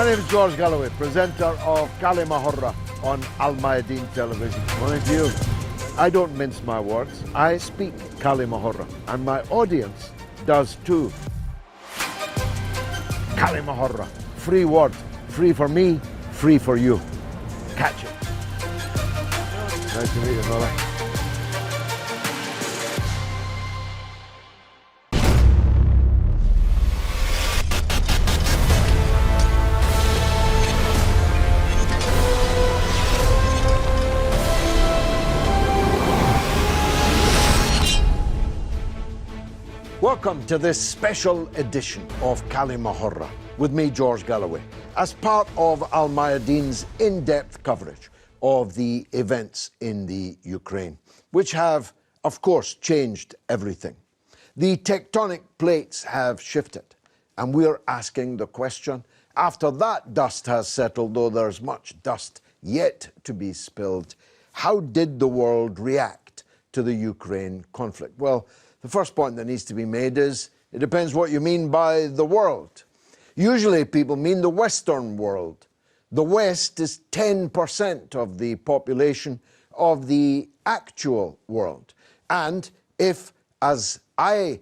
My name is George Galloway, presenter of كلمة on Mayadeen television. Morning to you. I don't mince my words. I speak كلمة and my audience does too. كلمة free word, free for me, free for you. Catch it. Nice to meet you, brother. Welcome to this special edition of كلمة with me, George Galloway, as part of Mayadeen's in-depth coverage of the events in the Ukraine, which have, of course, changed everything. The tectonic plates have shifted, and we're asking the question, after that dust has settled, though there's much dust yet to be spilled, how did the world react to the Ukraine conflict? Well, the first point that needs to be made is it depends what you mean by the world. Usually people mean the Western world. The West is 10% of the population of the actual world. And if, as I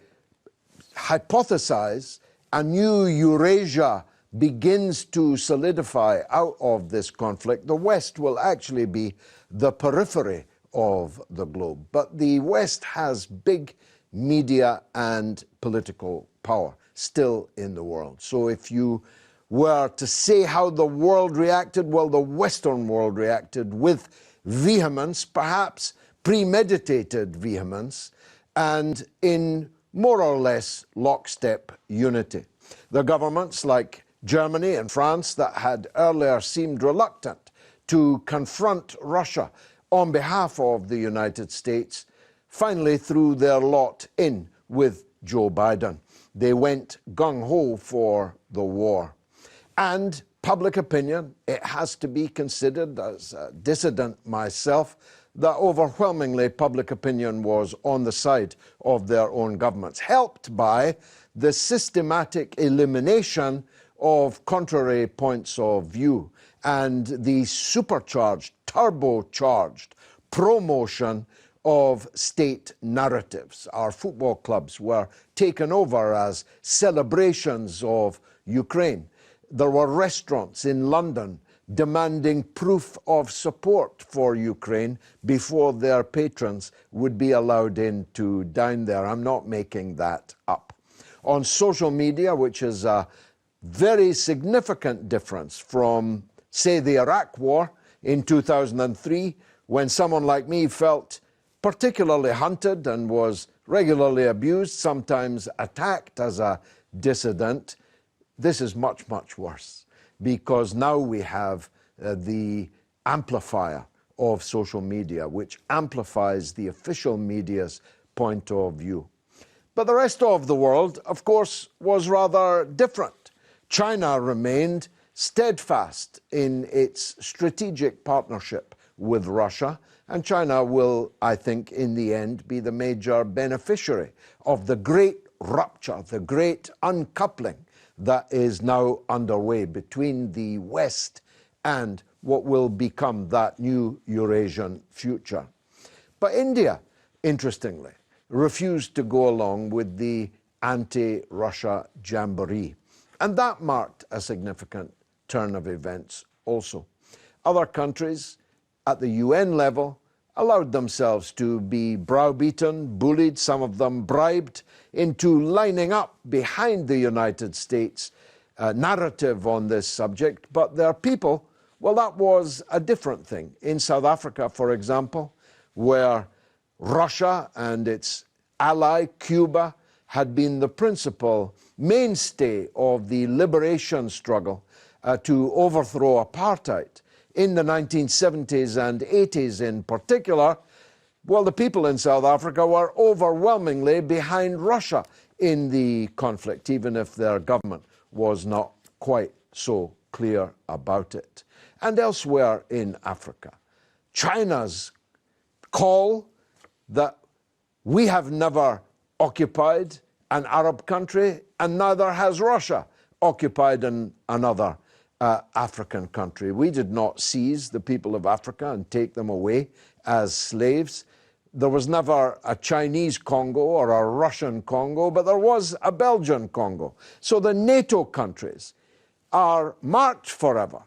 hypothesize, a new Eurasia begins to solidify out of this conflict, the West will actually be the periphery of the globe. But the West has big media and political power still in the world. So if you were to say how the world reacted, well, the Western world reacted with vehemence, perhaps premeditated vehemence, and in more or less lockstep unity. The governments like Germany and France that had earlier seemed reluctant to confront Russia on behalf of the United States finally threw their lot in with Joe Biden. They went gung-ho for the war. And public opinion, it has to be considered, as a dissident myself, that overwhelmingly public opinion was on the side of their own governments, helped by the systematic elimination of contrary points of view and the supercharged, turbocharged promotion of state narratives. Our football clubs were taken over as celebrations of Ukraine. There were restaurants in London demanding proof of support for Ukraine before their patrons would be allowed in to dine there. I'm not making that up. On social media, which is a very significant difference from, say, the Iraq War in 2003, when someone like me felt particularly hunted and was regularly abused, sometimes attacked as a dissident. This is much, much worse, because now we have the amplifier of social media, which amplifies the official media's point of view. But the rest of the world, of course, was rather different. China remained steadfast in its strategic partnership with Russia, and China will, I think, in the end, be the major beneficiary of the great rupture, the great uncoupling that is now underway between the West and what will become that new Eurasian future. But India, interestingly, refused to go along with the anti-Russia jamboree. And that marked a significant turn of events also. Other countries at the UN level allowed themselves to be browbeaten, bullied, some of them bribed, into lining up behind the United States narrative on this subject. But their people, well, that was a different thing. In South Africa, for example, where Russia and its ally, Cuba, had been the principal mainstay of the liberation struggle to overthrow apartheid in the 1970s and 80s in particular, well, the people in South Africa were overwhelmingly behind Russia in the conflict, even if their government was not quite so clear about it. And elsewhere in Africa, China's call that we have never occupied an Arab country and neither has Russia occupied another African country. We did not seize the people of Africa and take them away as slaves. There was never a Chinese Congo or a Russian Congo, but there was a Belgian Congo. So the NATO countries are marked forever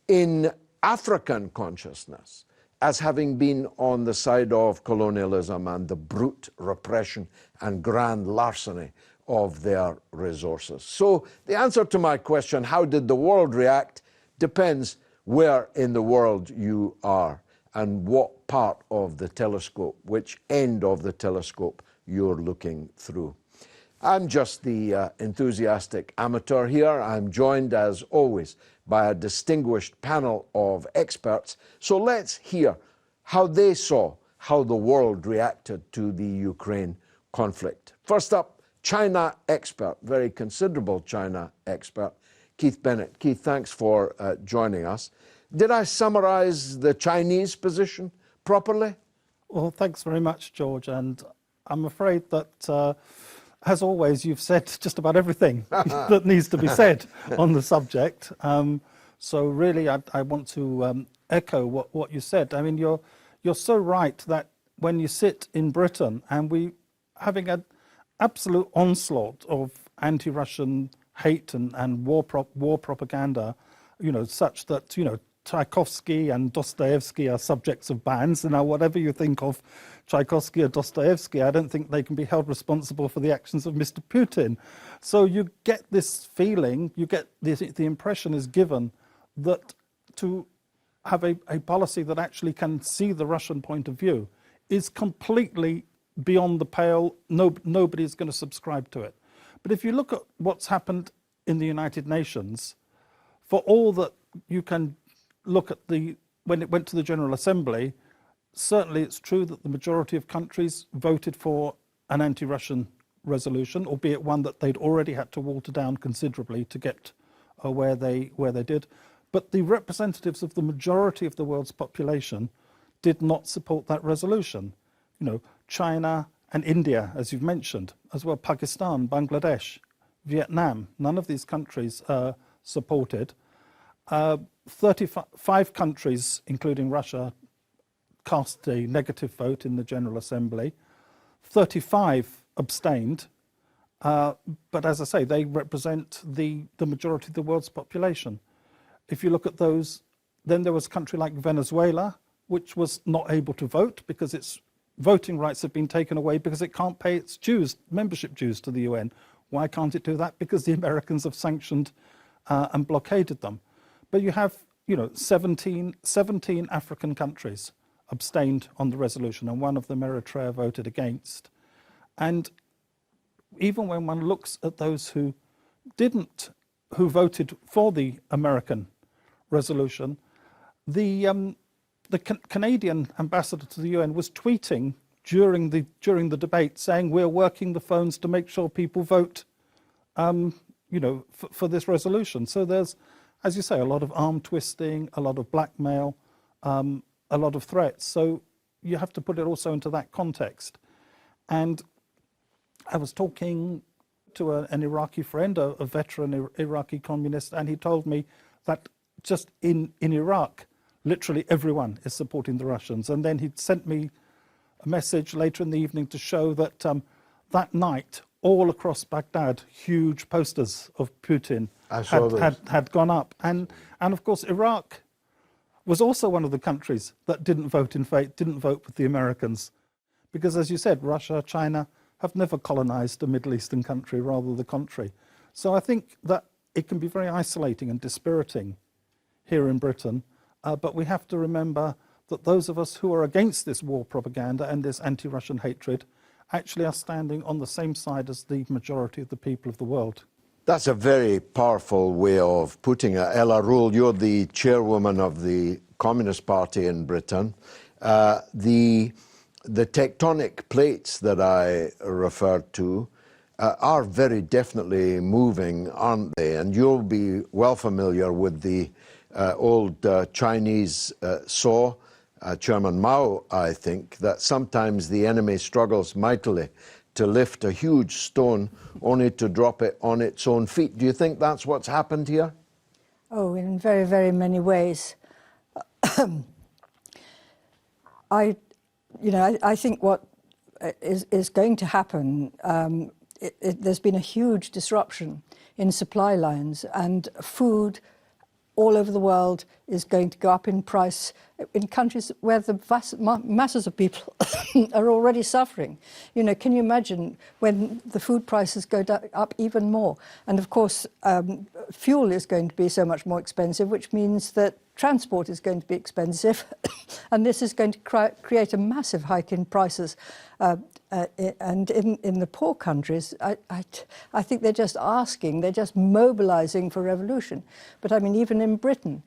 in African consciousness as having been on the side of colonialism and the brute repression and grand larceny of their resources. So the answer to my question, how did the world react, depends where in the world you are and what part of the telescope, which end of the telescope you're looking through. I'm just the enthusiastic amateur here. I'm joined, as always, by a distinguished panel of experts. So let's hear how they saw how the world reacted to the Ukraine conflict. First up, China expert, very considerable China expert, Keith Bennett. Keith, thanks for joining us. Did I summarize the Chinese position properly? Well, thanks very much, George. And I'm afraid that, as always, you've said just about everything that needs to be said on the subject. So really, I want to echo what you said. I mean, you're so right that when you sit in Britain and we having an absolute onslaught of anti-Russian hate and war propaganda, such that, Tchaikovsky and Dostoevsky are subjects of bans. And now whatever you think of Tchaikovsky or Dostoevsky, I don't think they can be held responsible for the actions of Mr. Putin. So you get this feeling, you get the impression is given that to have a policy that actually can see the Russian point of view is completely beyond the pale. Nobody is going to subscribe to it. But if you look at what's happened in the United Nations, for all that you can look at when it went to the General Assembly, certainly it's true that the majority of countries voted for an anti-Russian resolution, albeit one that they'd already had to water down considerably to get where they did. But the representatives of the majority of the world's population did not support that resolution. China and India, as you've mentioned, as well Pakistan, Bangladesh, Vietnam, none of these countries supported. 35 countries, including Russia, cast a negative vote in the General Assembly. 35 abstained. But as I say, they represent the majority of the world's population. If you look at those, then there was a country like Venezuela, which was not able to vote because its voting rights have been taken away because it can't pay its dues, membership dues to the UN. Why can't it do that? Because the Americans have sanctioned and blockaded them. But you have, 17 African countries abstained on the resolution, and one of them, Eritrea, voted against. And even when one looks at those who voted for the American resolution, the Canadian ambassador to the UN was tweeting during the debate saying, we're working the phones to make sure people vote for this resolution. So there's, as you say, a lot of arm twisting, a lot of blackmail, a lot of threats. So you have to put it also into that context. And I was talking to an Iraqi friend, a veteran Iraqi communist, and he told me that just in Iraq, literally everyone is supporting the Russians. And then he sent me a message later in the evening to show that that night, all across Baghdad, huge posters of Putin had gone up. And of course, Iraq was also one of the countries that didn't vote with the Americans. Because as you said, Russia, China have never colonized a Middle Eastern country, rather the contrary. So I think that it can be very isolating and dispiriting here in Britain. But we have to remember that those of us who are against this war propaganda and this anti-Russian hatred actually are standing on the same side as the majority of the people of the world. That's a very powerful way of putting it. Ella Rule, you're the chairwoman of the Communist Party in Britain. The tectonic plates that I referred to are very definitely moving, aren't they? And you'll be well familiar with the old Chinese saw, Chairman Mao, I think, that sometimes the enemy struggles mightily to lift a huge stone only to drop it on its own feet. Do you think that's what's happened here? Oh, in very, very many ways. I think what is going to happen, there's been a huge disruption in supply lines, and food all over the world is going to go up in price in countries where the vast masses of people are already suffering. Can you imagine when the food prices go up even more? And of course, fuel is going to be so much more expensive, which means that transport is going to be expensive, and this is going to create a massive hike in prices. And in the poor countries, I think they're just mobilizing for revolution. But I mean, even in Britain,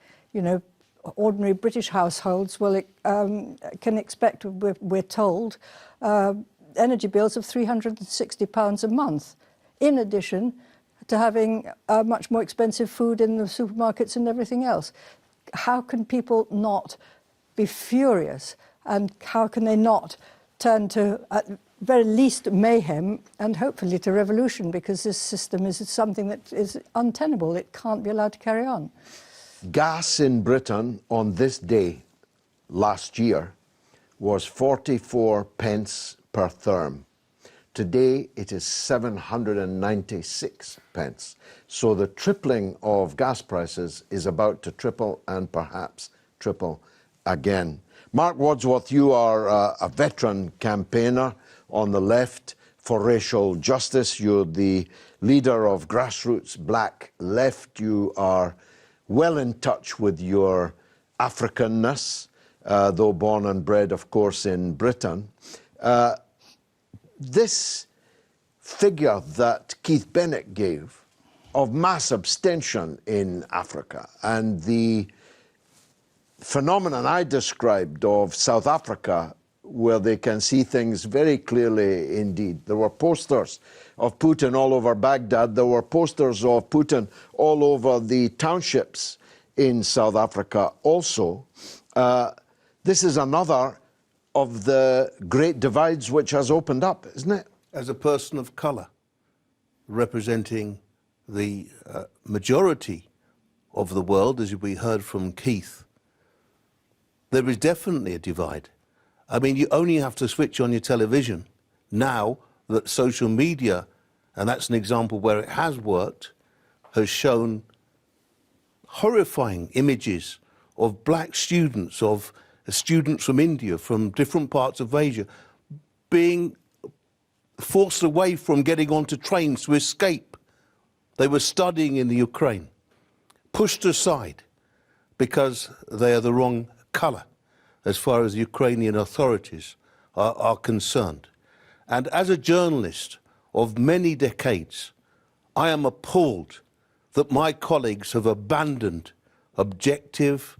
ordinary British households can expect, we're told, energy bills of £360 a month, in addition to having much more expensive food in the supermarkets and everything else. How can people not be furious, and how can they not turn to, at very least, mayhem and hopefully to revolution, because this system is something that is untenable. It can't be allowed to carry on. Gas in Britain on this day last year was 44 pence per therm. Today it is 796 pence. So the tripling of gas prices is about to triple and perhaps triple again. Mark Wadsworth, you are a veteran campaigner on the left for racial justice. You're the leader of grassroots Black Left. You are well in touch with your Africanness, though born and bred, of course, in Britain. This figure that Keith Bennett gave of mass abstention in Africa and the phenomenon I described of South Africa, where they can see things very clearly indeed. There were posters of Putin all over Baghdad. There were posters of Putin all over the townships in South Africa also. This is another of the great divides which has opened up, isn't it? As a person of colour, representing the majority of the world, as we heard from Keith, there is definitely a divide. I mean, you only have to switch on your television now that social media, and that's an example where it has worked, has shown horrifying images of black students, of students from India, from different parts of Asia, being forced away from getting onto trains to escape. They were studying in the Ukraine, pushed aside because they are the wrong colour as far as the Ukrainian authorities are concerned. And as a journalist of many decades, I am appalled that my colleagues have abandoned objective,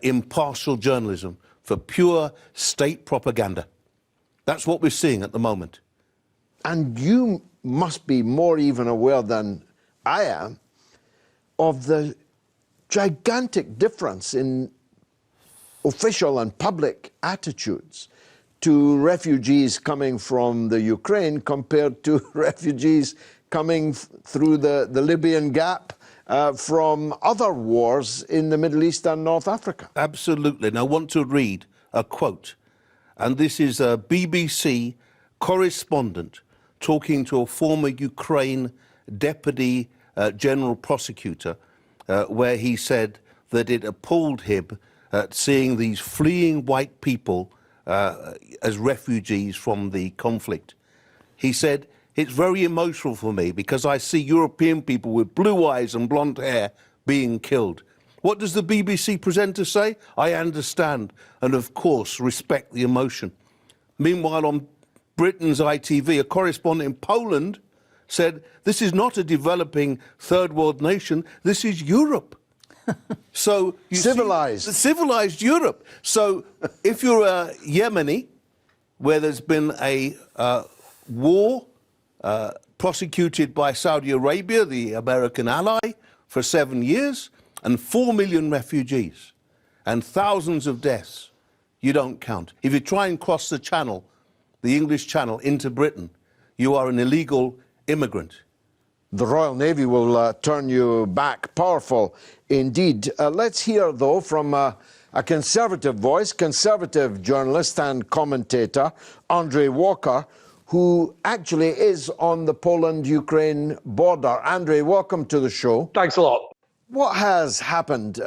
impartial journalism for pure state propaganda. That's what we're seeing at the moment. And you must be more even aware than I am of the gigantic difference in official and public attitudes to refugees coming from the Ukraine compared to refugees coming through the Libyan Gap from other wars in the Middle East and North Africa. Absolutely. And I want to read a quote. And this is a BBC correspondent talking to a former Ukraine deputy general prosecutor, where he said that it appalled him seeing these fleeing white people as refugees from the conflict. He said, "It's very emotional for me because I see European people with blue eyes and blonde hair being killed." What does the BBC presenter say? "I understand and, of course, respect the emotion." Meanwhile, on Britain's ITV, a correspondent in Poland said, "This is not a developing third world nation, this is Europe." So you civilized. See, civilized Europe. So if you're a Yemeni, where there's been a war prosecuted by Saudi Arabia, the American ally, for 7 years, and 4 million refugees, and thousands of deaths, you don't count. If you try and cross the channel, the English Channel, into Britain, you are an illegal immigrant. The Royal Navy will turn you back. Powerful indeed. Let's hear, though, from a Conservative voice, Conservative journalist and commentator, Andre Walker, who actually is on the Poland-Ukraine border. Andre, welcome to the show. Thanks a lot. What has happened,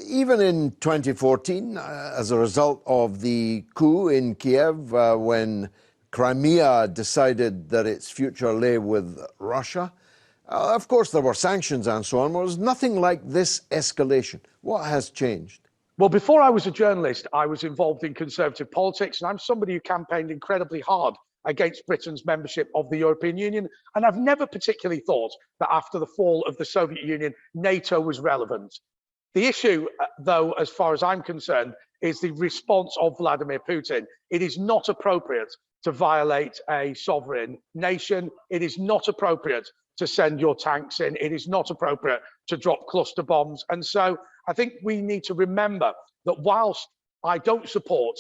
even in 2014, as a result of the coup in Kiev, when Crimea decided that its future lay with Russia? Of course, there were sanctions and so on. There was nothing like this escalation. What has changed? Well, before I was a journalist, I was involved in Conservative politics, and I'm somebody who campaigned incredibly hard against Britain's membership of the European Union. And I've never particularly thought that after the fall of the Soviet Union, NATO was relevant. The issue, though, as far as I'm concerned, is the response of Vladimir Putin. It is not appropriate to violate a sovereign nation. It is not appropriate to send your tanks in. It is not appropriate to drop cluster bombs. And so I think we need to remember that whilst I don't support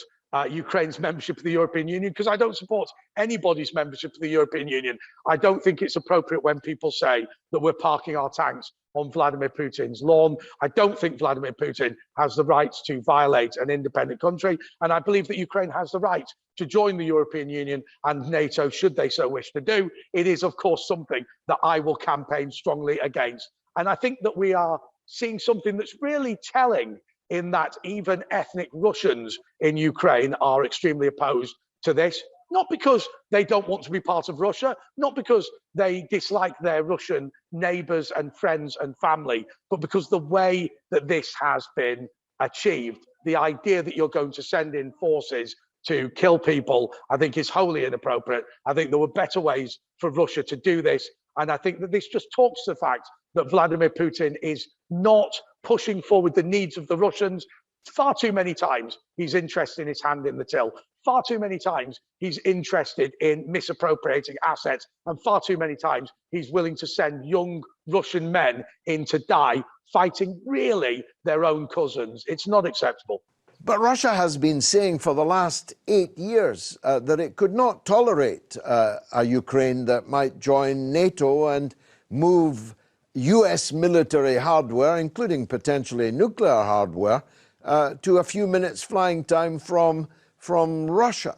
Ukraine's membership of the European Union, because I don't support anybody's membership of the European Union, I don't think it's appropriate when people say that we're parking our tanks on Vladimir Putin's lawn. I don't think Vladimir Putin has the right to violate an independent country. And I believe that Ukraine has the right to join the European Union and NATO, should they so wish to do. It is, of course, something that I will campaign strongly against. And I think that we are seeing something that's really telling, in that even ethnic Russians in Ukraine are extremely opposed to this. Not because they don't want to be part of Russia, not because they dislike their Russian neighbors and friends and family, but because the way that this has been achieved, the idea that you're going to send in forces to kill people, I think is wholly inappropriate. I think there were better ways for Russia to do this. And I think that this just talks to the fact that Vladimir Putin is not pushing forward the needs of the Russians. Far too many times he's interested in his hand in the till. Far too many times he's interested in misappropriating assets. And far too many times he's willing to send young Russian men in to die fighting really their own cousins. It's not acceptable. But Russia has been saying for the last 8 years that it could not tolerate a Ukraine that might join NATO and move US military hardware, including potentially nuclear hardware, to a few minutes flying time from Russia.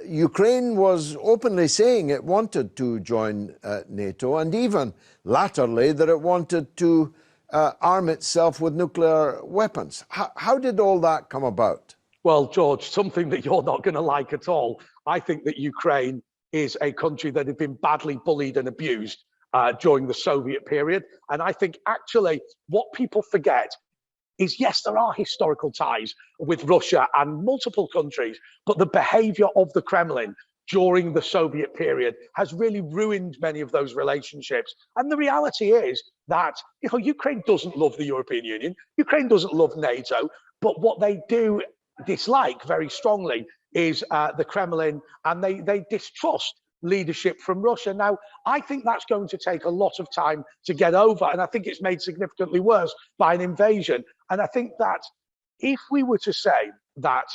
Ukraine was openly saying it wanted to join NATO, and even latterly that it wanted to arm itself with nuclear weapons. How did all that come about? Well, George, something that you're not going to like at all. I think that Ukraine is a country that had been badly bullied and abused during the Soviet period. And I think actually what people forget is, yes, there are historical ties with Russia and multiple countries, but the behavior of the Kremlin during the Soviet period has really ruined many of those relationships. And the reality is that, you know, Ukraine doesn't love the European Union, Ukraine doesn't love NATO, but what they do dislike very strongly is the Kremlin, and they distrust leadership from Russia. Now, I think that's going to take a lot of time to get over, and I think it's made significantly worse by an invasion. And I think that if we were to say that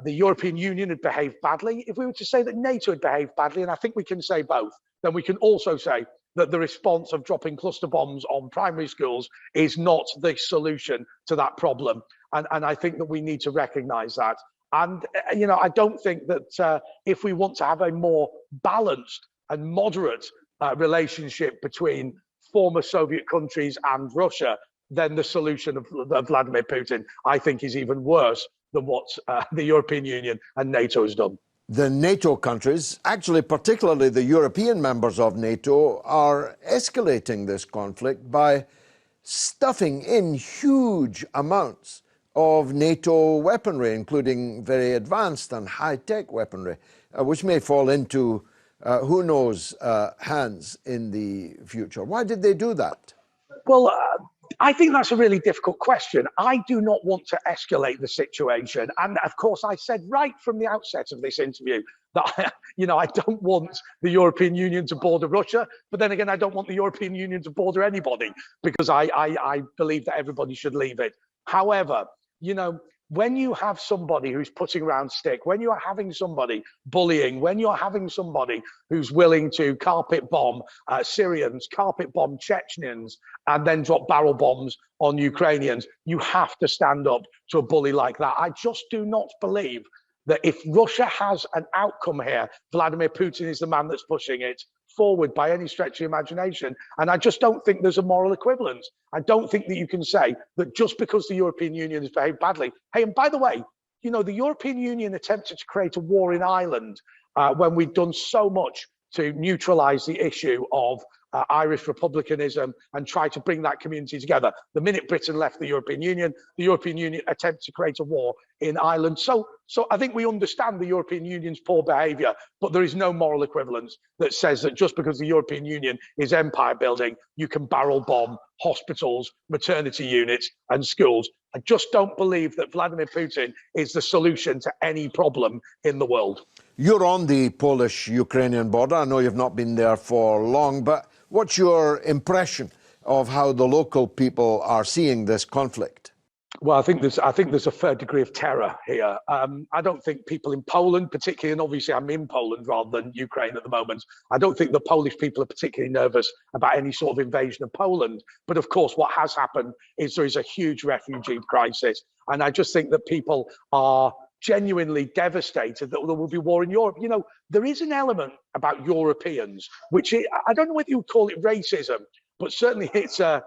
the European Union had behaved badly, if we were to say that NATO had behaved badly, and I think we can say both, then we can also say that the response of dropping cluster bombs on primary schools is not the solution to that problem. And I think that we need to recognize that. And, you know, I don't think that if we want to have a more balanced and moderate relationship between former Soviet countries and Russia, then the solution of Vladimir Putin, I think, is even worse than what the European Union and NATO has done. The NATO countries, actually particularly the European members of NATO, are escalating this conflict by stuffing in huge amounts of NATO weaponry, including very advanced and high-tech weaponry, which may fall into, who knows, hands in the future. Why did they do that? Well, I think that's a really difficult question. I do not want to escalate the situation. And of course, I said right from the outset of this interview that, you know, I don't want the European Union to border Russia. But then again, I don't want the European Union to border anybody, because I believe that everybody should leave it. However, you know, when you have somebody who's putting around stick, when you are having somebody bullying, when you're having somebody who's willing to carpet bomb Syrians, carpet bomb Chechens, and then drop barrel bombs on Ukrainians, you have to stand up to a bully like that. I just do not believe that if Russia has an outcome here, Vladimir Putin is the man that's pushing it forward by any stretch of the imagination. And I just don't think there's a moral equivalent. I don't think that you can say that just because the European Union has behaved badly. Hey, and by the way, you know, the European Union attempted to create a war in Ireland when we'd done so much to neutralize the issue of Irish republicanism and try to bring that community together. The minute Britain left the European Union attempted to create a war in Ireland. So I think we understand the European Union's poor behaviour, but there is no moral equivalence that says that just because the European Union is empire building, you can barrel bomb hospitals, maternity units and schools. I just don't believe that Vladimir Putin is the solution to any problem in the world. You're on the Polish-Ukrainian border. I know you've not been there for long, but what's your impression of how the local people are seeing this conflict? Well, I think there's a fair degree of terror here. I don't think people in Poland, particularly, and obviously I'm in Poland rather than Ukraine at the moment, I don't think the Polish people are particularly nervous about any sort of invasion of Poland. But of course, what has happened is there is a huge refugee crisis. And I just think that people are genuinely devastated that there will be war in Europe. You know, there is an element about Europeans, which I don't know whether you would call it racism, but certainly it's an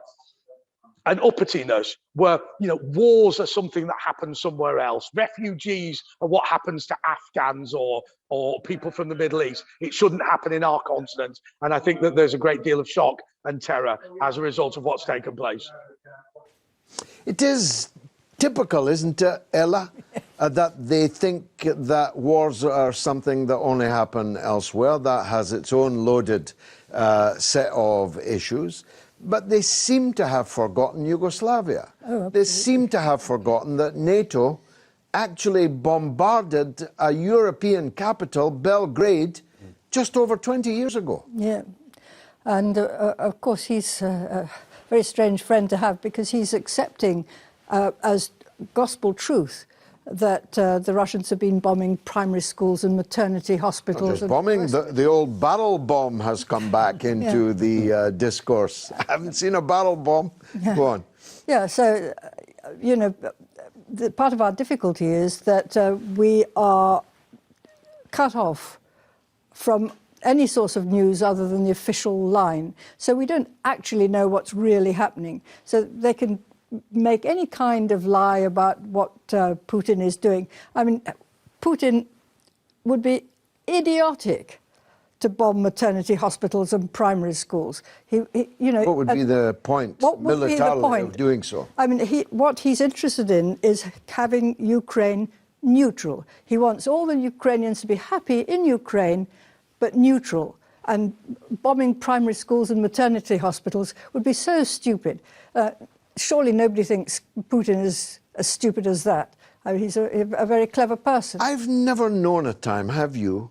uppityness where, you know, wars are something that happens somewhere else. Refugees are what happens to Afghans or people from the Middle East. It shouldn't happen in our continent. And I think that there's a great deal of shock and terror as a result of what's taken place. It is typical, isn't it, Ella, that they think that wars are something that only happen elsewhere, that has its own loaded set of issues. But they seem to have forgotten Yugoslavia. Oh, they seem to have forgotten that NATO actually bombarded a European capital, Belgrade, just over 20 years ago. Yeah, and of course he's a very strange friend to have, because he's accepting as gospel truth that the Russians have been bombing primary schools and maternity hospitals. Not just bombing, the old barrel bomb has come back into the discourse. I haven't seen a barrel bomb. Yeah. Go on. Yeah, so, you know, part of our difficulty is that we are cut off from any source of news other than the official line. So we don't actually know what's really happening. So they can make any kind of lie about what Putin is doing. I mean, Putin would be idiotic to bomb maternity hospitals and primary schools. You know, what would be the point militarily of doing so? I mean, what he's interested in is having Ukraine neutral. He wants all the Ukrainians to be happy in Ukraine, but neutral. And bombing primary schools and maternity hospitals would be so stupid. Surely nobody thinks Putin is as stupid as that. I mean, he's a very clever person. I've never known a time, have you,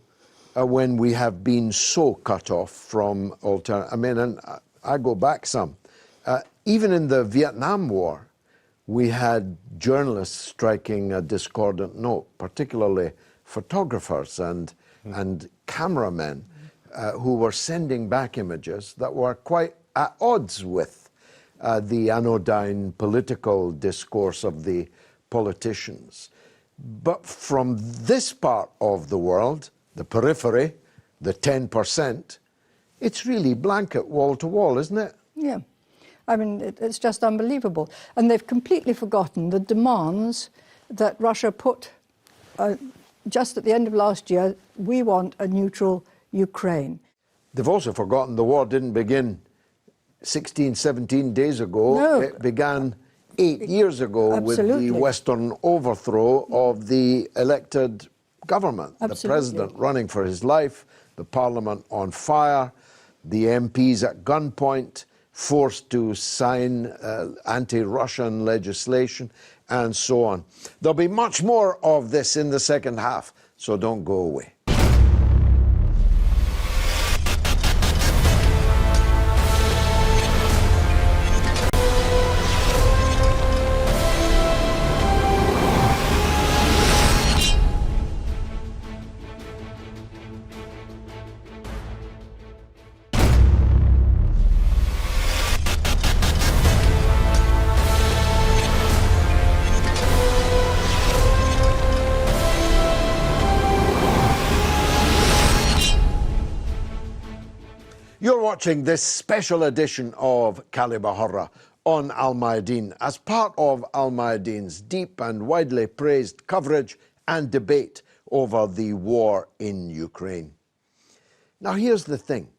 when we have been so cut off from alternative. I mean, and I go back some. Even in the Vietnam War, we had journalists striking a discordant note, particularly photographers and cameramen who were sending back images that were quite at odds with the anodyne political discourse of the politicians. But from this part of the world, the periphery, the 10%, it's really blanket wall to wall, isn't it? Yeah. I mean, it's just unbelievable. And they've completely forgotten the demands that Russia put just at the end of last year. We want a neutral Ukraine. They've also forgotten the war didn't begin 16, 17 days ago. No. It began 8 years ago. Absolutely. With the Western overthrow of the elected government. Absolutely. The president running for his life, the parliament on fire, the MPs at gunpoint, forced to sign anti-Russian legislation, and so on. There'll be much more of this in the second half, so don't go away. You're watching this special edition of كلمة on Al-Mayadeen as part of Al-Mayadeen's deep and widely praised coverage and debate over the war in Ukraine. Now here's the thing.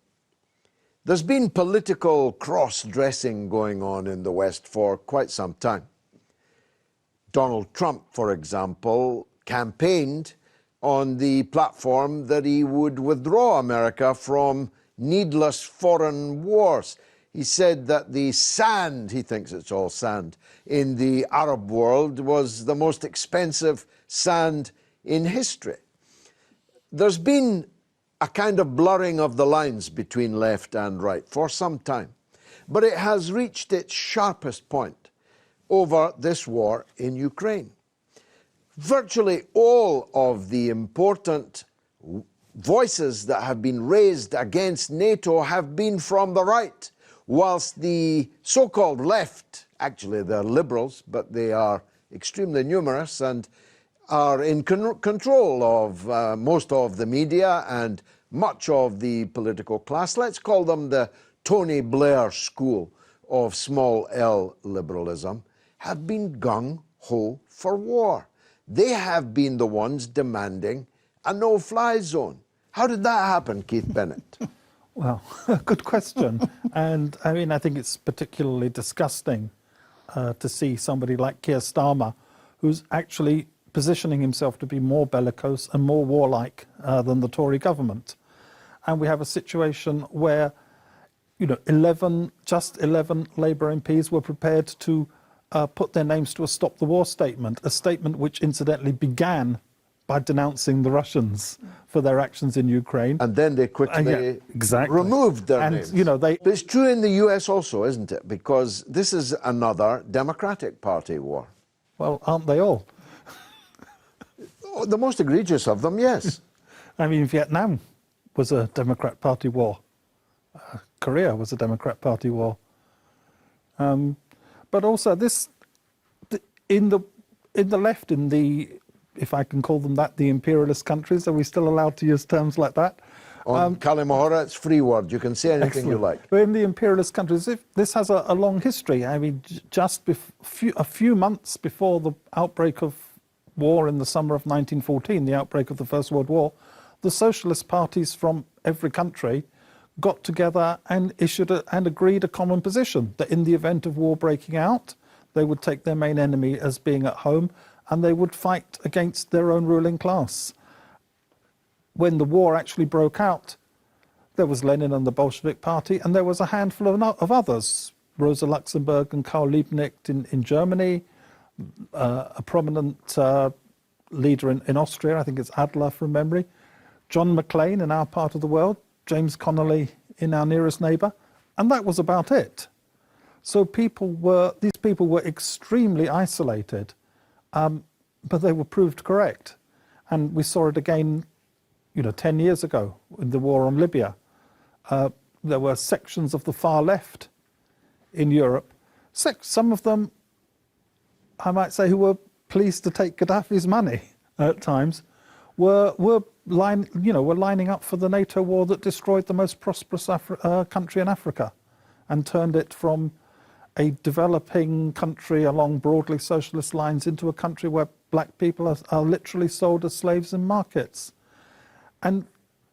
There's been political cross-dressing going on in the West for quite some time. Donald Trump, for example, campaigned on the platform that he would withdraw America from needless foreign wars. He said that the sand, he thinks it's all sand, in the Arab world was the most expensive sand in history. There's been a kind of blurring of the lines between left and right for some time, but it has reached its sharpest point over this war in Ukraine. Virtually all of the important voices that have been raised against NATO have been from the right, whilst the so-called left, actually they're liberals, but they are extremely numerous and are in control of most of the media and much of the political class. Let's call them the Tony Blair school of small L liberalism, have been gung-ho for war. They have been the ones demanding a no-fly zone. How did that happen, Keith Bennett? Well, good question. And I mean, I think it's particularly disgusting to see somebody like Keir Starmer, who's actually positioning himself to be more bellicose and more warlike than the Tory government. And we have a situation where, you know, just 11 Labour MPs were prepared to put their names to a stop the war statement, a statement which incidentally began by denouncing the Russians for their actions in Ukraine. And then they quickly removed their names. You know, but it's true in the US also, isn't it? Because this is another Democratic Party war. Well, aren't they all? Oh, the most egregious of them, yes. I mean, Vietnam was a Democrat Party war. Korea was a Democrat Party war. But also in the left, in the, if I can call them that, the imperialist countries, are we still allowed to use terms like that? On كلمة, it's free word. You can say anything you like. But in the imperialist countries, this has a long history. I mean, just a few months before the outbreak of war in the summer of 1914, the outbreak of the First World War, the socialist parties from every country got together and agreed a common position that in the event of war breaking out, they would take their main enemy as being at home and they would fight against their own ruling class. When the war actually broke out, there was Lenin and the Bolshevik Party, and there was a handful of others, Rosa Luxemburg and Karl Liebknecht in Germany, a prominent leader in Austria, I think it's Adler from memory, John McClain in our part of the world, James Connolly in our nearest neighbour, and that was about it. So these people were extremely isolated, but they were proved correct. And we saw it again, 10 years ago in the war on Libya. There were sections of the far left in Europe, some of them, I might say, who were pleased to take Gaddafi's money at times, were lining up for the NATO war that destroyed the most prosperous country in Africa and turned it from a developing country along broadly socialist lines into a country where black people are literally sold as slaves in markets. And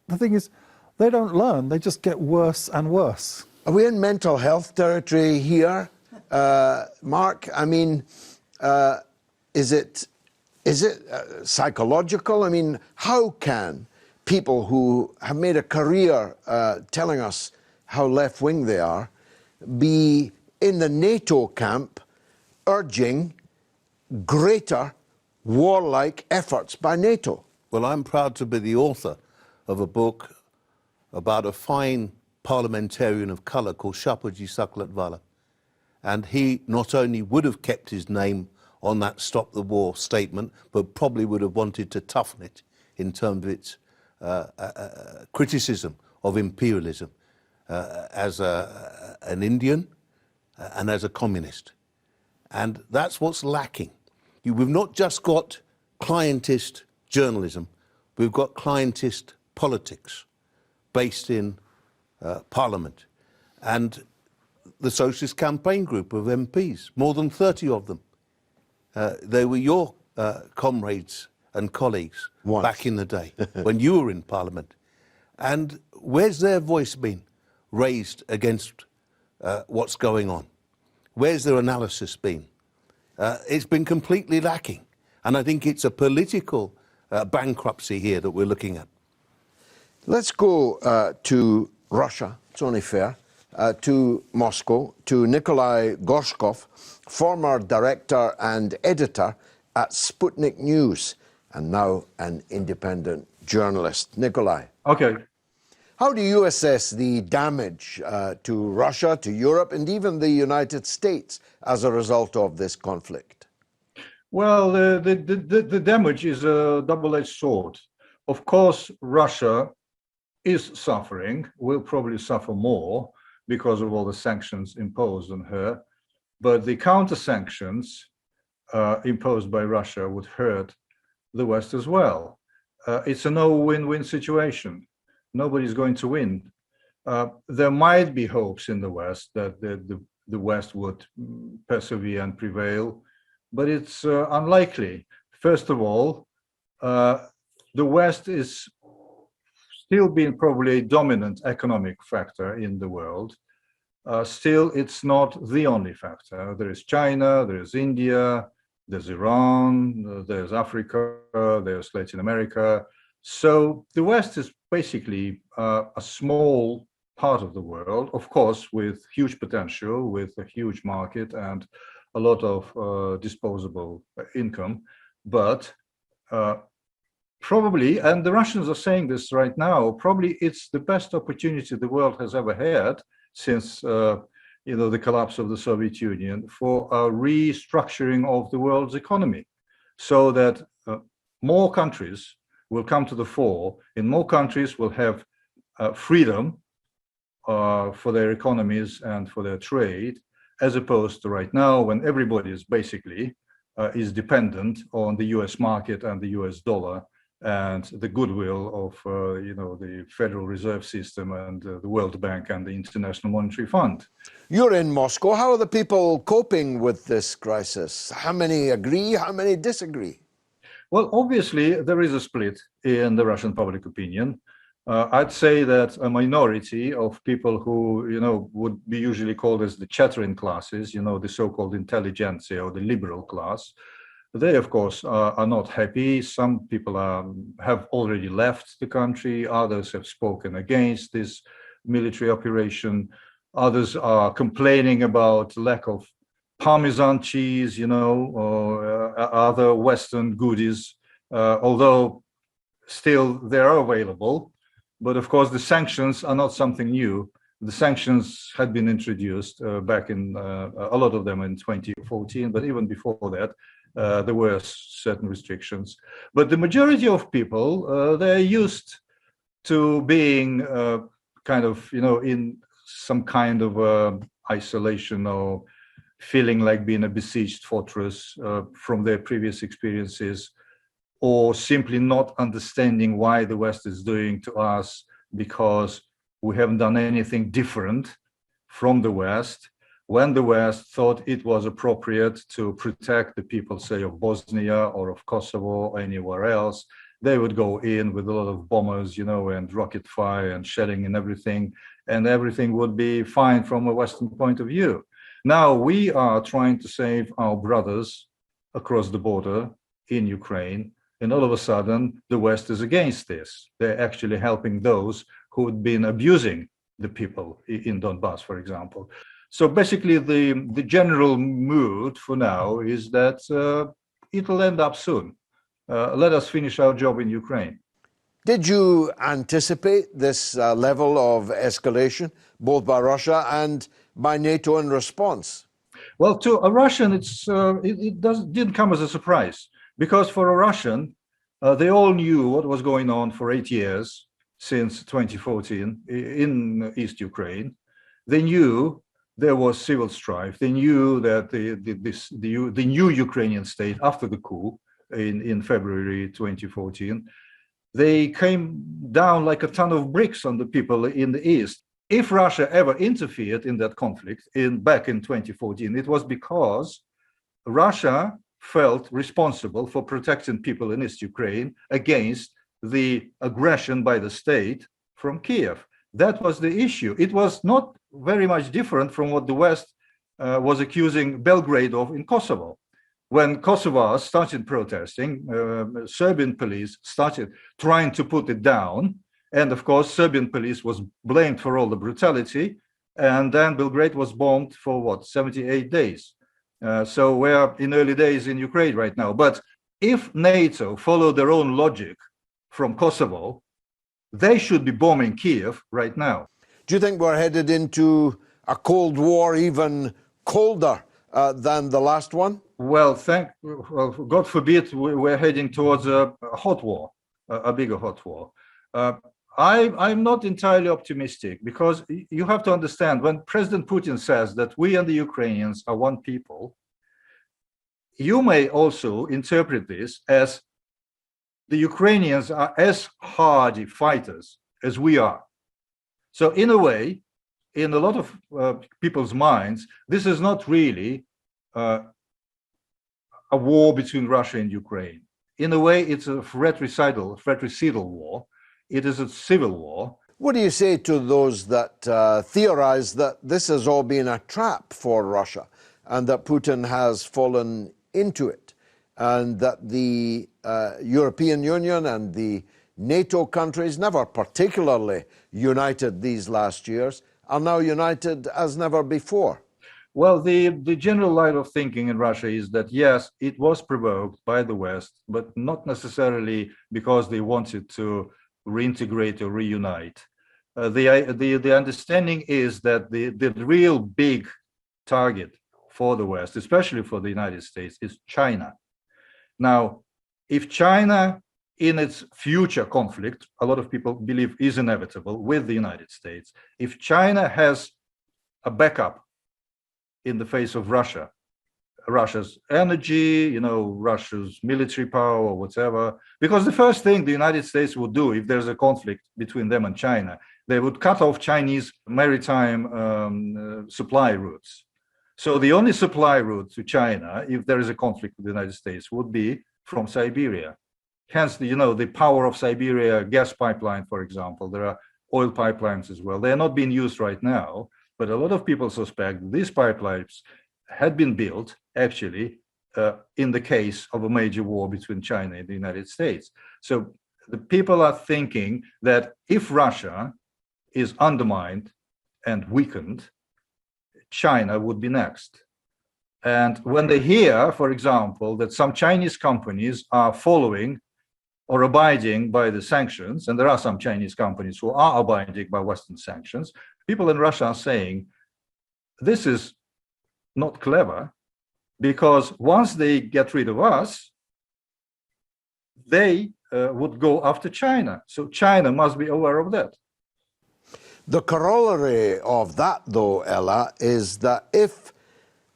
the thing is, they don't learn, they just get worse and worse. Are we in mental health territory here, Mark? I mean, is it psychological? I mean, how can people who have made a career telling us how left-wing they are be in the NATO camp urging greater warlike efforts by NATO? Well, I'm proud to be the author of a book about a fine parliamentarian of colour called Shapoorji Saklatvala. And he not only would have kept his name on that Stop the War statement, but probably would have wanted to toughen it in terms of its criticism of imperialism as an Indian and as a communist. And that's what's lacking. We've not just got clientist journalism, we've got clientist politics based in Parliament, and the Socialist Campaign Group of MPs, more than 30 of them. They were your comrades and colleagues Once. back in the day when you were in Parliament. And where's their voice been raised against what's going on? Where's their analysis been? It's been completely lacking. And I think it's a political bankruptcy here that we're looking at. Let's go to Russia, it's only fair, to Moscow, to Nikolai Gorshkov, former director and editor at Sputnik News, and now an independent journalist. Nikolai. Okay. How do you assess the damage to Russia, to Europe, and even the United States as a result of this conflict? Well, the damage is a double-edged sword. Of course, Russia is suffering, will probably suffer more because of all the sanctions imposed on her. But the counter-sanctions imposed by Russia would hurt the West as well. It's a no-win-win situation. Nobody's going to win. There might be hopes in the West that the West would persevere and prevail, but it's unlikely. First of all, the West is still being probably a dominant economic factor in the world. Still, it's not the only factor. There is China, there is India, there's Iran, there's Africa, there's Latin America. So the West is basically a small part of the world, of course, with huge potential, with a huge market and a lot of disposable income. But probably, and the Russians are saying this right now, probably it's the best opportunity the world has ever had since the collapse of the Soviet Union for a restructuring of the world's economy, so that more countries will come to the fore, and more countries will have freedom for their economies and for their trade, as opposed to right now when everybody is basically is dependent on the US market and the US dollar and the goodwill of the Federal Reserve System and the World Bank and the International Monetary Fund. You're in Moscow. How are the people coping with this crisis? How many agree? How many disagree? Well, obviously, there is a split in the Russian public opinion. I'd say that a minority of people who, would be usually called as the chattering classes, the so-called intelligentsia or the liberal class, they, of course, are not happy. Some people have already left the country. Others have spoken against this military operation. Others are complaining about lack of Parmesan cheese, or other Western goodies, although still they are available. But of course, the sanctions are not something new. The sanctions had been introduced back in a lot of them in 2014, but even before that, there were certain restrictions. But the majority of people, they're used to being in some kind of isolation or feeling like being a besieged fortress from their previous experiences, or simply not understanding why the West is doing to us because we haven't done anything different from the West. When the West thought it was appropriate to protect the people, say, of Bosnia or of Kosovo or anywhere else, they would go in with a lot of bombers, and rocket fire and shelling and everything would be fine from a Western point of view. Now we are trying to save our brothers across the border in Ukraine, and all of a sudden the West is against this. They're actually helping those who had been abusing the people in Donbass, for example. So basically the general mood for now is that it'll end up soon. Let us finish our job in Ukraine. Did you anticipate this level of escalation, both by Russia and by NATO in response? Well, to a Russian, it didn't come as a surprise, because for a Russian, they all knew what was going on for 8 years since 2014 in East Ukraine. They knew there was civil strife. They knew that the new Ukrainian state after the coup in February 2014, they came down like a ton of bricks on the people in the East. if Russia ever interfered in that conflict back in 2014, it was because Russia felt responsible for protecting people in East Ukraine against the aggression by the state from Kiev. That was the issue. It was not very much different from what the West was accusing Belgrade of in Kosovo. When Kosovars started protesting, Serbian police started trying to put it down. And of course, Serbian police was blamed for all the brutality. And then Belgrade was bombed for what, 78 days. So we're in early days in Ukraine right now. But if NATO followed their own logic from Kosovo, they should be bombing Kiev right now. Do you think we're headed into a Cold War even colder than the last one? Well, God forbid we're heading towards a hot war, a bigger hot war. I'm not entirely optimistic, because you have to understand, when President Putin says that we and the Ukrainians are one people, you may also interpret this as the Ukrainians are as hardy fighters as we are. So in a way, in a lot of people's minds, this is not really a war between Russia and Ukraine. In a way, it's a fratricidal war. It is a civil war. What do you say to those that theorize that this has all been a trap for Russia and that Putin has fallen into it, and that the European Union and the NATO countries, never particularly united these last years, are now united as never before? Well, the general line of thinking in Russia is that, yes, it was provoked by the West, but not necessarily because they wanted to reintegrate or reunite. The understanding is that the real big target for the West, especially for the United States, is China. Now, if China, in its future conflict, a lot of people believe is inevitable with the United States, if China has a backup in the face of Russia's energy, Russia's military power or whatever, because the first thing the United States would do if there's a conflict between them and China, they would cut off Chinese maritime supply routes. So the only supply route to China, if there is a conflict with the United States, would be from Siberia. Hence, the power of Siberia gas pipeline, for example. There are oil pipelines as well. They are not being used right now, but a lot of people suspect these pipelines had been built, actually, in the case of a major war between China and the United States. So the people are thinking that if Russia is undermined and weakened, China would be next. And when they hear, for example, that some Chinese companies are following or abiding by the sanctions, and there are some Chinese companies who are abiding by Western sanctions, people in Russia are saying, this is not clever, because once they get rid of us, they would go after China. So China must be aware of that. The corollary of that, though, Ella, is that if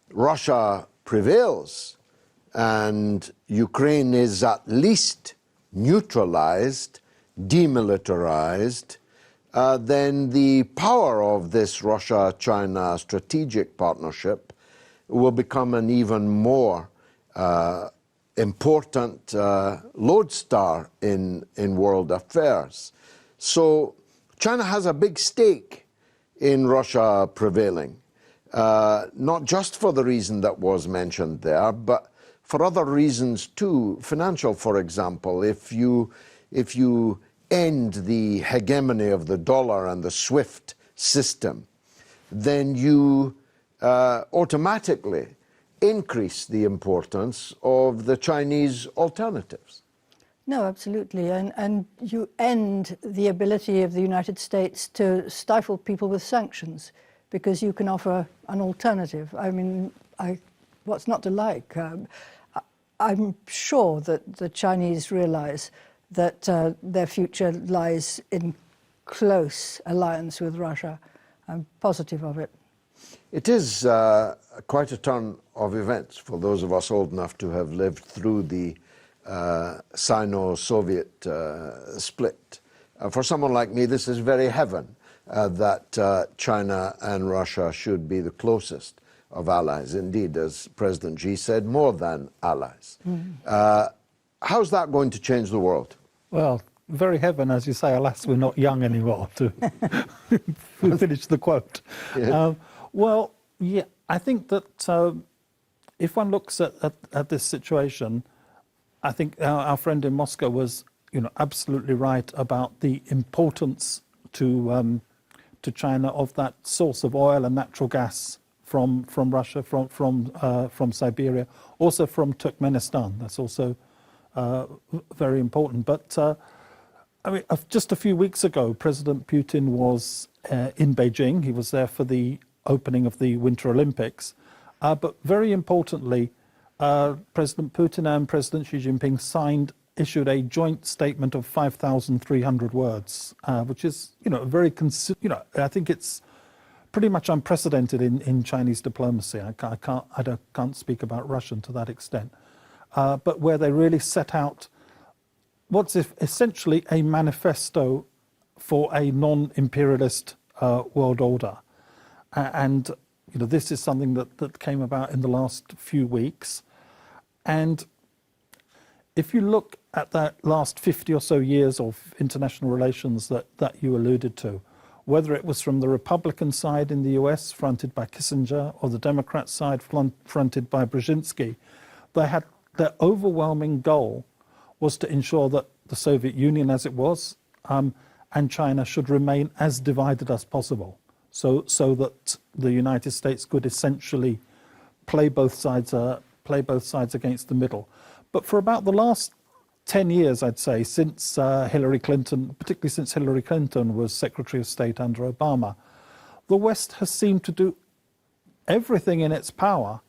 Russia prevails and Ukraine is at least neutralized, demilitarized, then the power of this Russia-China strategic partnership will become an even more important lodestar in world affairs. So China has a big stake in Russia prevailing, not just for the reason that was mentioned there, but for other reasons too. Financial, for example. If you end the hegemony of the dollar and the SWIFT system, then you automatically increase the importance of the Chinese alternatives. No, absolutely. And you end the ability of the United States to stifle people with sanctions, because you can offer an alternative. I mean, what's not to like? I'm sure that the Chinese realize that their future lies in close alliance with Russia. I'm positive of it. It is quite a turn of events for those of us old enough to have lived through the Sino-Soviet split. For someone like me, this is very heaven. that China and Russia should be the closest of allies. Indeed, as President Xi said, more than allies. How's that going to change the world? Well, very heaven, as you say, alas, we're not young anymore, to finish the quote. Yeah. Well, yeah, I think that if one looks at this situation, I think our friend in Moscow was, absolutely right about the importance to China of that source of oil and natural gas from Russia, from Siberia, also from Turkmenistan. That's also very important. But just a few weeks ago, President Putin was in Beijing. He was there for the opening of the Winter Olympics. But very importantly, President Putin and President Xi Jinping issued a joint statement of 5,300 words, which is, very, I think it's pretty much unprecedented in Chinese diplomacy. I can't speak about Russian to that extent, but where they really set out what's essentially a manifesto for a non-imperialist world order, and this is something that came about in the last few weeks. And if you look at that last 50 or so years of international relations that you alluded to, whether it was from the Republican side in the US, fronted by Kissinger, or the Democrat side, fronted by Brzezinski, their overwhelming goal was to ensure that the Soviet Union, as it was, and China should remain as divided as possible, so that the United States could essentially play both sides against the middle. But for about the last 10 years, I'd say, since Hillary Clinton, particularly since Hillary Clinton was Secretary of State under Obama, the West has seemed to do everything in its power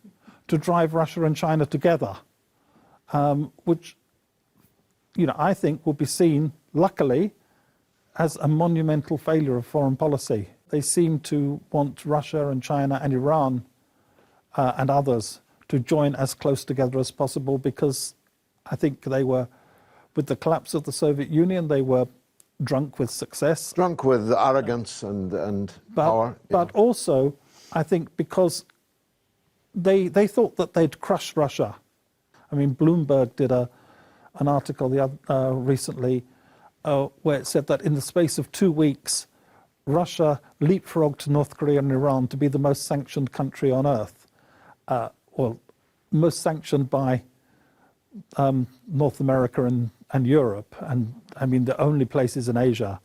to drive Russia and China together, which, I think will be seen, luckily, as a monumental failure of foreign policy. They seem to want Russia and China and Iran and others to join as close together as possible, because I think they were, with the collapse of the Soviet Union, they were drunk with success. Drunk with arrogance and power. But also, I think because they thought that they'd crush Russia. I mean, Bloomberg did an article recently where it said that in the space of 2 weeks, Russia leapfrogged North Korea and Iran to be the most sanctioned country on earth, or most sanctioned by North America and Europe, and I mean the only places in Asia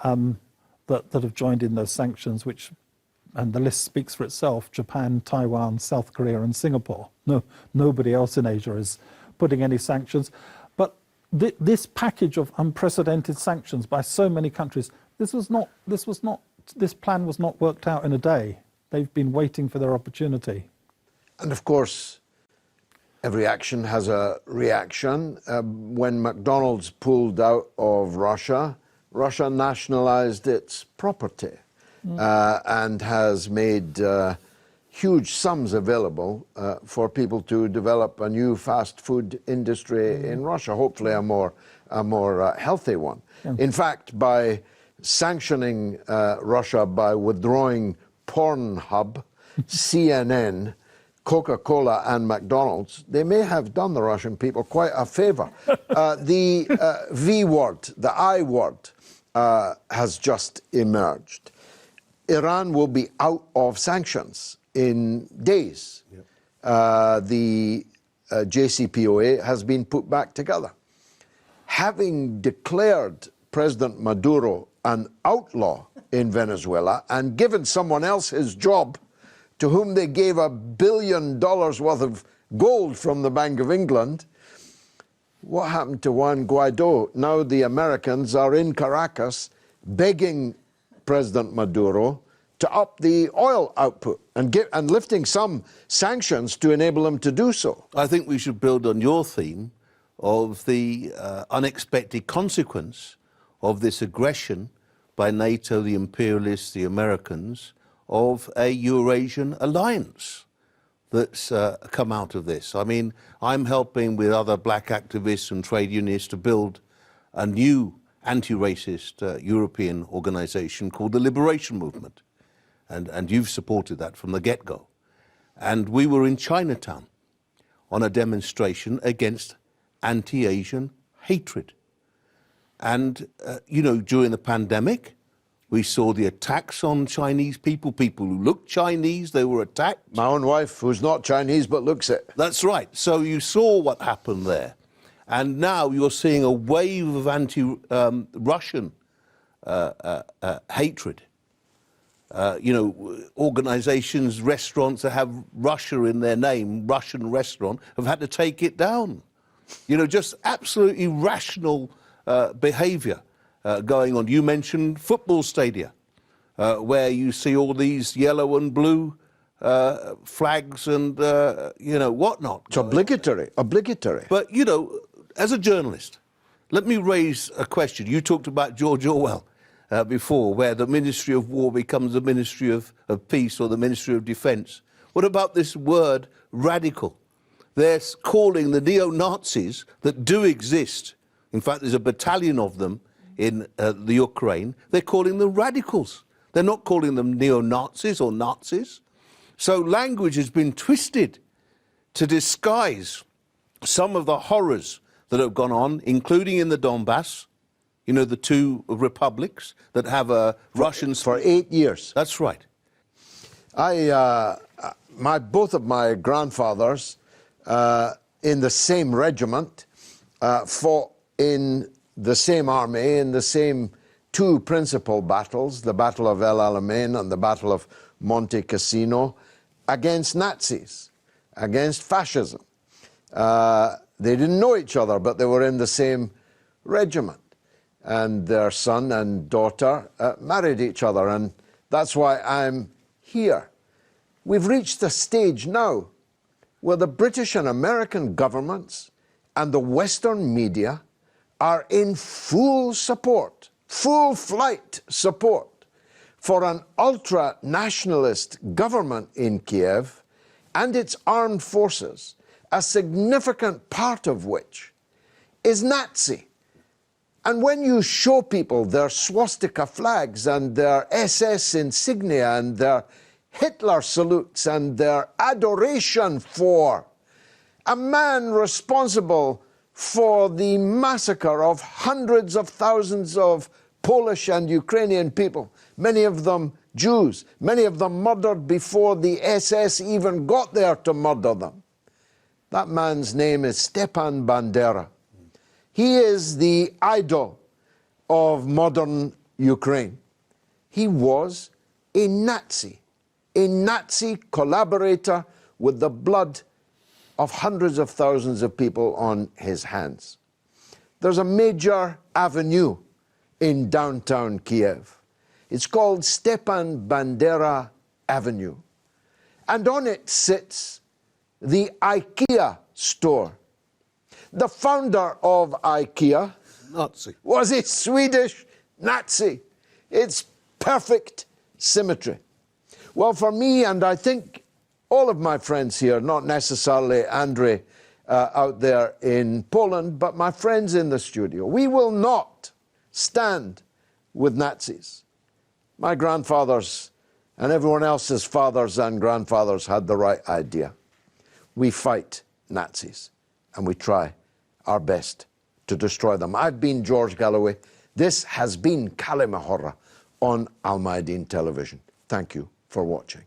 that have joined in those sanctions, and the list speaks for itself: Japan, Taiwan, South Korea, and Singapore. Nobody else in Asia is putting any sanctions. But this package of unprecedented sanctions by so many countries, this plan was not worked out in a day. They've been waiting for their opportunity. And of course, every action has a reaction. When McDonald's pulled out of Russia, Russia nationalized its property and has made huge sums available for people to develop a new fast food industry in Russia, hopefully a more healthy one. Yeah. In fact, by sanctioning Russia by withdrawing Pornhub, CNN, Coca-Cola and McDonald's, they may have done the Russian people quite a favor. The V word, the I word, has just emerged. Iran will be out of sanctions in days. Yep. The JCPOA has been put back together. Having declared President Maduro an outlaw in Venezuela and given someone else his job, to whom they gave $1 billion worth of gold from the Bank of England, what happened to Juan Guaido? Now the Americans are in Caracas begging President Maduro to up the oil output and lifting some sanctions to enable him to do so. I think we should build on your theme of the unexpected consequence of this aggression by NATO, the imperialists, the Americans, of a Eurasian alliance that's come out of this. I mean, I'm helping with other black activists and trade unionists to build a new anti-racist European organization called the Liberation Movement. And you've supported that from the get-go. And we were in Chinatown on a demonstration against anti-Asian hatred. And, you know, during the pandemic, we saw the attacks on Chinese people, people who looked Chinese, they were attacked. My own wife, who's not Chinese but looks it. That's right. So you saw what happened there. And now you're seeing a wave of anti-Russian hatred. You know, organizations, restaurants that have Russia in their name, Russian restaurant, have had to take it down. You know, just absolutely irrational behavior going on. You mentioned football stadia, where you see all these yellow and blue flags and, you know, whatnot. It's obligatory, obligatory. But, you know, as a journalist, let me raise a question. You talked about George Orwell before, where the Ministry of War becomes the Ministry of Peace or the Ministry of Defence. What about this word radical? They're calling the neo-Nazis that do exist, in fact there's a battalion of them in the Ukraine, they're calling them radicals. They're not calling them neo-Nazis or Nazis. So language has been twisted to disguise some of the horrors that have gone on, including in the Donbass, you know, the two republics that have a Russian... For 8 years. That's right. Both of my grandfathers in the same regiment fought in the same army, in the same two principal battles, the Battle of El Alamein and the Battle of Monte Cassino, against Nazis, against fascism. They didn't know each other, but they were in the same regiment. And their son and daughter married each other, and that's why I'm here. We've reached a stage now where the British and American governments and the Western media are in full support, full flight support for an ultra-nationalist government in Kiev and its armed forces, a significant part of which is Nazi. And when you show people their swastika flags and their SS insignia and their Hitler salutes and their adoration for a man responsible for the massacre of hundreds of thousands of Polish and Ukrainian people, many of them Jews, many of them murdered before the SS even got there to murder them. That man's name is Stepan Bandera. He is the idol of modern Ukraine. He was a Nazi collaborator with the blood of hundreds of thousands of people on his hands. There's a major avenue in downtown Kiev. It's called Stepan Bandera Avenue. And on it sits the IKEA store. The founder of IKEA Nazi. was a Swedish Nazi. It's perfect symmetry. Well, for me, and I think all of my friends here, not necessarily Andrzej out there in Poland, but my friends in the studio, we will not stand with Nazis. My grandfathers and everyone else's fathers and grandfathers had the right idea. We fight Nazis and we try our best to destroy them. I've been George Galloway. This has been كلمة حرة on Al Mayadeen television. Thank you for watching.